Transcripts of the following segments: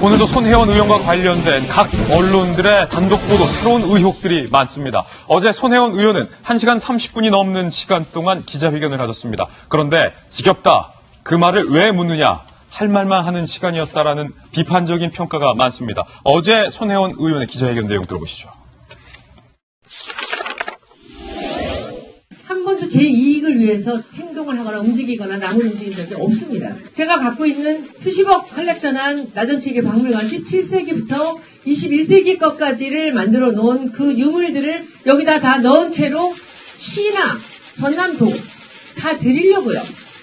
오늘도 손혜원 의원과 관련된 각 언론들의 단독 보도, 새로운 의혹들이 많습니다. 어제 손혜원 의원은 1시간 30분이 넘는 시간 동안 기자회견을 가졌습니다. 그런데 지겹다, 그 말을 왜 묻느냐, 할 말만 하는 시간이었다라는 비판적인 평가가 많습니다. 어제 손혜원 의원의 기자회견 내용 들어보시죠. 한 번도 제 이익을 위해서 행동을 하거나 움직이거나 남을 움직인 적이 없습니다. 제가 갖고 있는 수십억 컬렉션한 나전치계 박물관 17세기부터 21세기 것까지를 만들어 놓은 그 유물들을 여기다 다 넣은 채로 시나 전남도 다 드리려고요.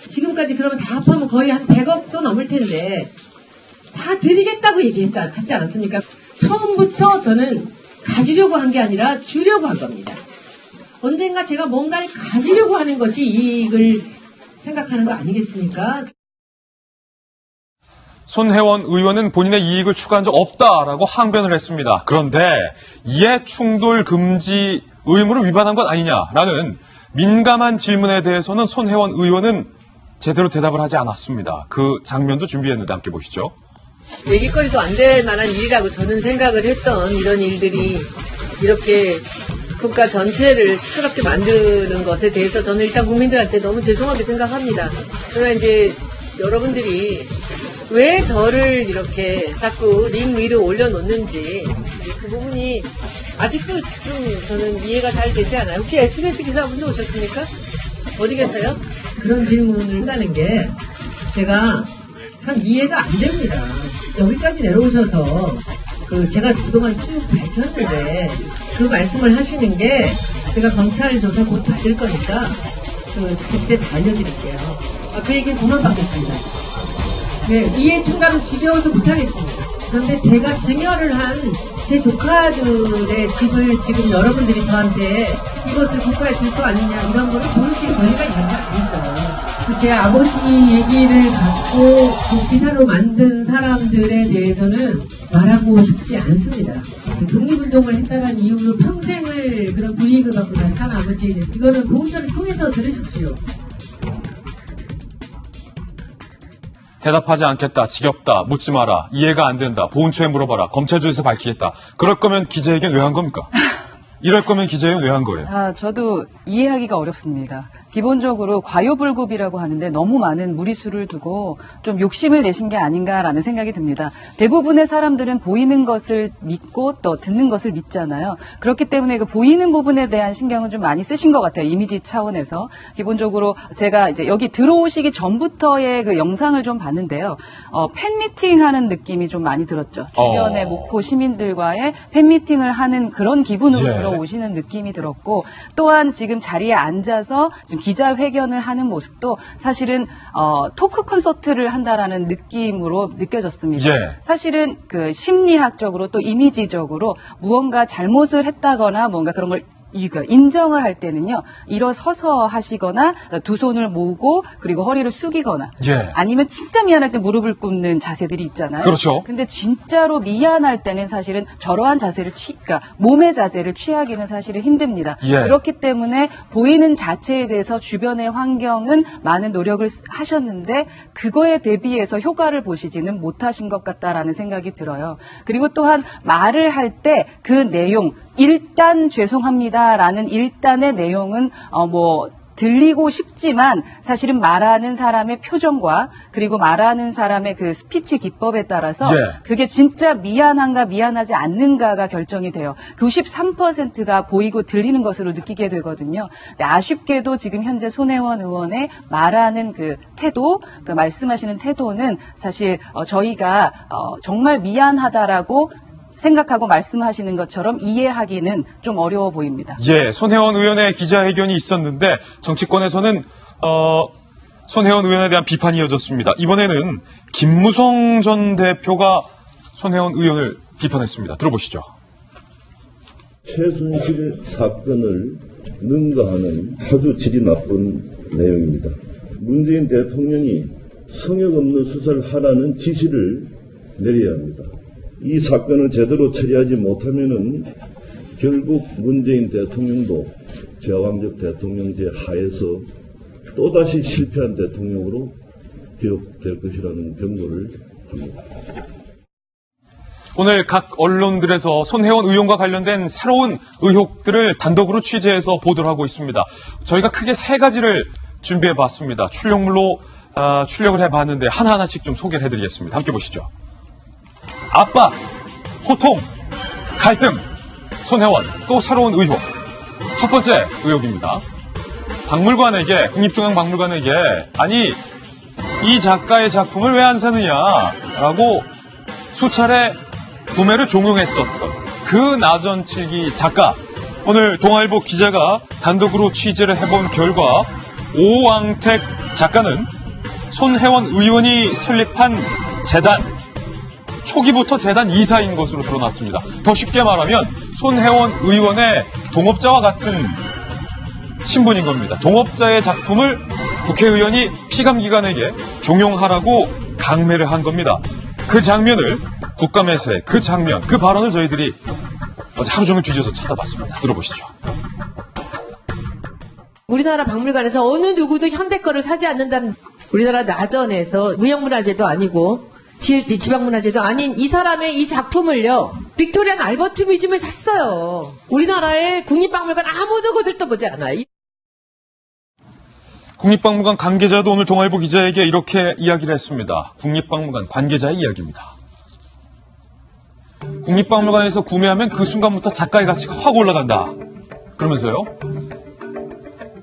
지금까지 그러면 다 합하면 거의 한 100억도 넘을 텐데 다 드리겠다고 하지 않았습니까? 처음부터 저는 가지려고 한 게 아니라 주려고 한 겁니다. 언젠가 제가 뭔가를 가지려고 하는 것이 이익을 생각하는 거 아니겠습니까? 손혜원 의원은 본인의 이익을 추구한 적 없다라고 항변을 했습니다. 그런데 이해 충돌 금지 의무를 위반한 것 아니냐라는 민감한 질문에 대해서는 손혜원 의원은 제대로 대답을 하지 않았습니다. 그 장면도 준비했는데 함께 보시죠. 얘기거리도 안 될 만한 일이라고 저는 생각을 했던 이런 일들이 이렇게 국가 전체를 시끄럽게 만드는 것에 대해서 저는 일단 국민들한테 너무 죄송하게 생각합니다. 그러나 이제 여러분들이 왜 저를 이렇게 자꾸 링 위로 올려놓는지 그 부분이 아직도 좀 저는 이해가 잘 되지 않아요. 혹시 SBS 기사분도 오셨습니까? 어디 계세요? 그런 질문을 한다는 게 제가 참 이해가 안 됩니다. 여기까지 내려오셔서 제가 그동안 쭉 밝혔는데 그 말씀을 하시는 게 제가 검찰 조사 곧 받을 거니까 그때 다 알려드릴게요. 그 얘기는 그만 받겠습니다. 네, 이해 충돌은 지겨워서 못하겠습니다. 그런데 제가 증여를 한 제 조카들의 집을 지금 여러분들이 저한테 이것을 국가에 줄 거 아니냐 이런 거를 보여줄 권리가 있는 거 아니죠. 제 아버지 얘기를 갖고 그 기사로 만든 사람들에 대해서는 말하고 싶지 않습니다. 독립운동을 했다는 이유로 평생을 그런 불이익을 받고 산 아버지에 대해서 이거는 보험자를 통해서 들으십시오. 대답하지 않겠다, 지겹다, 묻지 마라, 이해가 안 된다, 보훈처에 물어봐라, 검찰 조사에서 밝히겠다. 그럴 거면 기자회견 왜 한 겁니까? 이럴 거면 기자회견 왜 한 거예요? 저도 이해하기가 어렵습니다. 기본적으로 과요불급이라고 하는데 너무 많은 무리수를 두고 좀 욕심을 내신 게 아닌가라는 생각이 듭니다. 대부분의 사람들은 보이는 것을 믿고 또 듣는 것을 믿잖아요. 그렇기 때문에 그 보이는 부분에 대한 신경은 좀 많이 쓰신 것 같아요. 이미지 차원에서. 기본적으로 제가 이제 여기 들어오시기 전부터의 그 영상을 좀 봤는데요. 팬미팅 하는 느낌이 좀 많이 들었죠. 주변의 목포 시민들과의 팬미팅을 하는 그런 기분으로 들어오시는 느낌이 들었고, 또한 지금 자리에 앉아서 지금 기자회견을 하는 모습도 사실은 토크 콘서트를 한다라는 느낌으로 느껴졌습니다. 사실은 그 심리학적으로 또 이미지적으로 무언가 잘못을 했다거나 뭔가 그런 걸 인정을 할 때는요, 일어서서 하시거나 두 손을 모으고 그리고 허리를 숙이거나 아니면 진짜 미안할 때 무릎을 꿇는 자세들이 있잖아요. 그렇죠. 근데 진짜로 미안할 때는 사실은 저러한 자세를 그러니까 몸의 자세를 취하기는 사실은 힘듭니다. 그렇기 때문에 보이는 자체에 대해서 주변의 환경은 많은 노력을 하셨는데 그거에 대비해서 효과를 보시지는 못하신 것 같다라는 생각이 들어요. 그리고 또한 말을 할 때 그 내용, 일단 죄송합니다라는 일단의 내용은 들리고 싶지만 사실은 말하는 사람의 표정과 그리고 말하는 사람의 그 스피치 기법에 따라서 그게 진짜 미안한가 미안하지 않는가가 결정이 돼요. 93%가 보이고 들리는 것으로 느끼게 되거든요. 근데 아쉽게도 지금 현재 손혜원 의원의 말하는 그 태도, 그 말씀하시는 태도는 사실 저희가 정말 미안하다라고 생각하고 말씀하시는 것처럼 이해하기는 좀 어려워 보입니다. 손혜원 의원의 기자회견이 있었는데 정치권에서는 손혜원 의원에 대한 비판이 이어졌습니다. 이번에는 김무성 전 대표가 손혜원 의원을 비판했습니다. 들어보시죠. 최순실 사건을 능가하는 아주 질이 나쁜 내용입니다. 문재인 대통령이 성역 없는 수사를 하라는 지시를 내려야 합니다. 이 사건을 제대로 처리하지 못하면은 결국 문재인 대통령도 제왕적 대통령제 하에서 또다시 실패한 대통령으로 기록될 것이라는 경고를 합니다. 오늘 각 언론들에서 손혜원 의원과 관련된 새로운 의혹들을 단독으로 취재해서 보도를 하고 있습니다. 저희가 크게 세 가지를 준비해봤습니다. 출력물로 출력을 해봤는데 하나하나씩 좀 소개를 해드리겠습니다. 함께 보시죠. 압박, 호통, 갈등, 손혜원, 또 새로운 의혹. 첫 번째 의혹입니다. 박물관에게, 국립중앙박물관에게 아니 이 작가의 작품을 왜 안 사느냐라고 수차례 구매를 종용했었던 그 나전칠기 작가. 오늘 동아일보 기자가 단독으로 취재를 해본 결과 오왕택 작가는 손혜원 의원이 설립한 재단, 초기부터 재단 이사인 것으로 드러났습니다. 더 쉽게 말하면 손혜원 의원의 동업자와 같은 신분인 겁니다. 동업자의 작품을 국회의원이 피감기관에게 종용하라고 강매를 한 겁니다. 그 장면을 국감에서의 그 장면, 그 발언을 저희들이 어제 하루 종일 뒤져서 찾아봤습니다. 들어보시죠. 우리나라 박물관에서 어느 누구도 현대 거를 사지 않는다는, 우리나라 나전에서 무형문화재도 아니고 지방문화재도 아닌 이 사람의 이 작품을요, 빅토리안 알버트 뮤지엄에 샀어요. 우리나라의 국립박물관 아무도 거들떠보지 않아요. 국립박물관 관계자도 오늘 동아일보 기자에게 이렇게 이야기를 했습니다. 국립박물관 관계자의 이야기입니다. 국립박물관에서 구매하면 그 순간부터 작가의 가치가 확 올라간다. 그러면서요,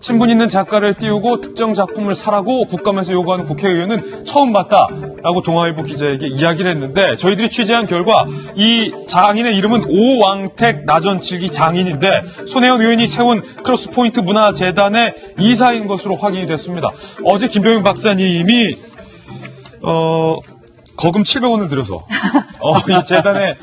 친분 있는 작가를 띄우고 특정 작품을 사라고 국감에서 요구하는 국회의원은 처음 봤다라고 동아일보 기자에게 이야기를 했는데, 저희들이 취재한 결과 이 장인의 이름은 오왕택 나전칠기 장인인데 손혜원 의원이 세운 크로스포인트 문화재단의 이사인 것으로 확인이 됐습니다. 어제 김병윤 박사님이 거금 700원을 들여서 이 재단에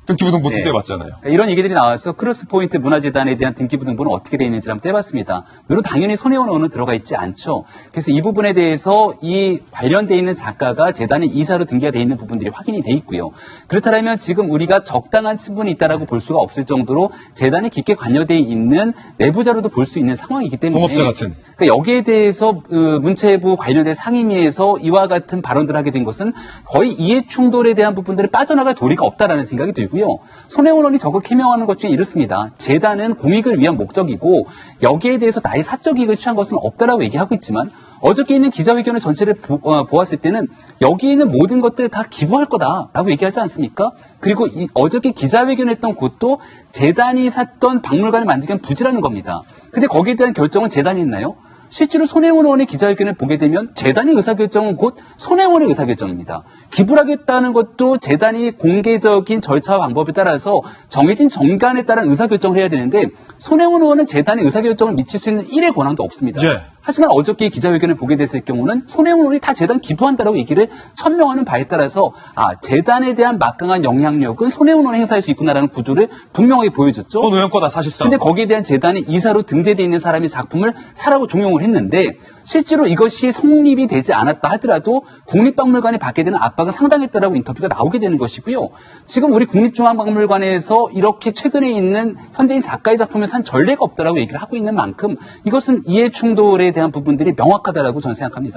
등기부등본 떼봤잖아요. 이런 얘기들이 나와서 크로스포인트 문화재단에 대한 등기부등본은 어떻게 되어 있는지 한번 떼봤습니다. 물론 당연히 손혜원 의원은 들어가 있지 않죠. 그래서 이 부분에 대해서 이 관련되어 있는 작가가 재단의 이사로 등기가 되어 있는 부분들이 확인이 돼 있고요. 그렇다면 지금 우리가 적당한 친분이 있다라고 볼 수가 없을 정도로 재단에 깊게 관여되어 있는 내부자로도 볼 수 있는 상황이기 때문에, 동업자 같은. 그러니까 여기에 대해서 문체부 관련된 상임위에서 이와 같은 발언들을 하게 된 것은 거의 이해 충돌에 대한 부분들을 빠져나갈 도리가 없다라는 생각이 들고요. 손혜원 의원이 적극 해명하는 것 중에 이렇습니다. 재단은 공익을 위한 목적이고 여기에 대해서 나의 사적 이익을 취한 것은 없다라고 얘기하고 있지만, 어저께 있는 기자회견을 전체를 보았을 때는 여기 있는 모든 것들 다 기부할 거다라고 얘기하지 않습니까? 그리고 어저께 기자회견했던 곳도 재단이 샀던 박물관을 만들기 위한 부지라는 겁니다. 근데 거기에 대한 결정은 재단이 했나요? 실제로 손혜원 의원의 기자회견을 보게 되면 재단의 의사결정은 곧 손혜원의 의사결정입니다. 기부를 하겠다는 것도 재단이 공개적인 절차와 방법에 따라서 정해진 정관에 따른 의사결정을 해야 되는데, 손혜원 의원은 재단의 의사결정을 미칠 수 있는 1의 권한도 없습니다. 예. 하지만 어저께 기자회견을 보게 됐을 경우는 손혜원 의원이 다 재단 기부한다라고 얘기를 천명하는 바에 따라서 재단에 대한 막강한 영향력은 손혜원 의원이 행사할 수 있구나라는 구조를 분명하게 보여줬죠. 손 의원 거다 사실상. 근데 거기에 대한 재단이 이사로 등재되어 있는 사람이 작품을 사라고 종용을 했는데, 실제로 이것이 성립이 되지 않았다 하더라도 국립박물관이 받게 되는 압박은 상당했다라고 인터뷰가 나오게 되는 것이고요. 지금 우리 국립중앙박물관에서 이렇게 최근에 있는 현대인 작가의 작품을 산 전례가 없다라고 얘기를 하고 있는 만큼 이것은 이해 충돌에 대한 부분들이 명확하다라고 저는 생각합니다.